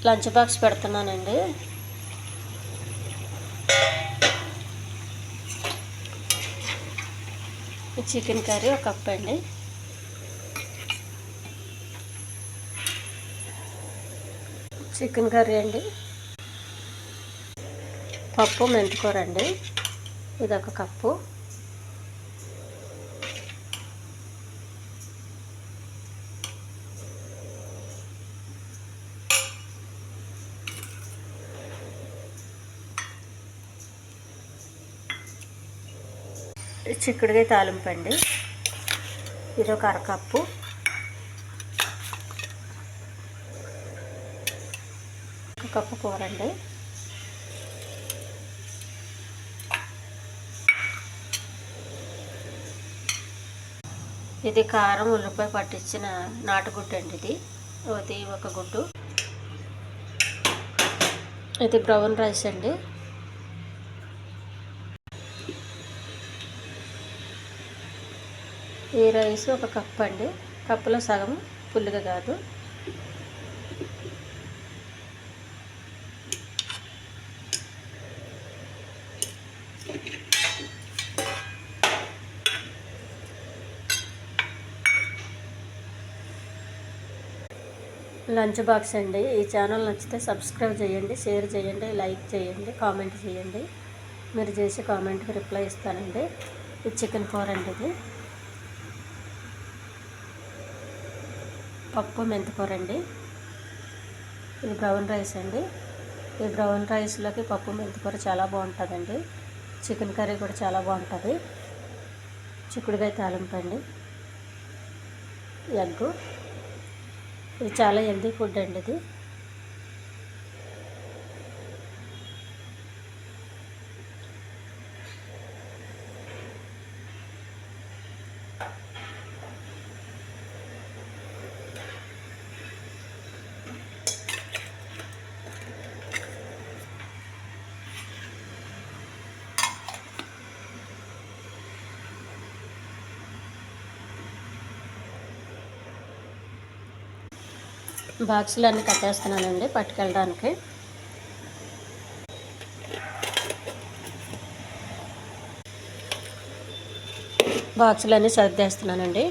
Lunch box పెడుతున్నానండి. Chicken curry ఒక cup అండి. చికెన్ కర్రీ అండి. పప్పు మెంతికూర అండి, ఇదొక కప్పు. చిక్కుడుకాయ తాలింపు అండి, ఇదొక అరకప్పు. ఒక కప్పు కూర అండి. ఇది కారం ఉల్లిపాయ పట్టించిన నాటుగుడ్డు అండి. ఇది ఒక గుడ్డు. ఇది బ్రౌన్ రైస్ అండి. ఈ రైస్ ఒక కప్ అండి, కప్పులో సగం, ఫుల్గా కాదు. లంచ్ బాక్స్ అండి. ఈ ఛానల్ నచ్చితే సబ్స్క్రైబ్ చేయండి, షేర్ చేయండి, లైక్ చేయండి, కామెంట్ చేయండి. మీరు చేసే కామెంట్కి రిప్లై ఇస్తానండి. ఇది చికెన్ కూర అండి. ఇది పప్పు మెంతికూర అండి. ఇది బ్రౌన్ రైస్ అండి. ఈ బ్రౌన్ రైస్లోకి పప్పు మెంతికూర చాలా బాగుంటుందండి. చికెన్ కర్రీ కూడా చాలా బాగుంటుంది. చిక్కుడుకాయ తాలింపు అండి, ఎగ్గు. ఇది చాలా హెల్తీ ఫుడ్ అండి. ఇది బాక్సులు అన్నీ కట్టేస్తున్నానండి పట్టుకెళ్ళడానికి. బాక్సులు అన్నీ సర్దేస్తున్నానండి.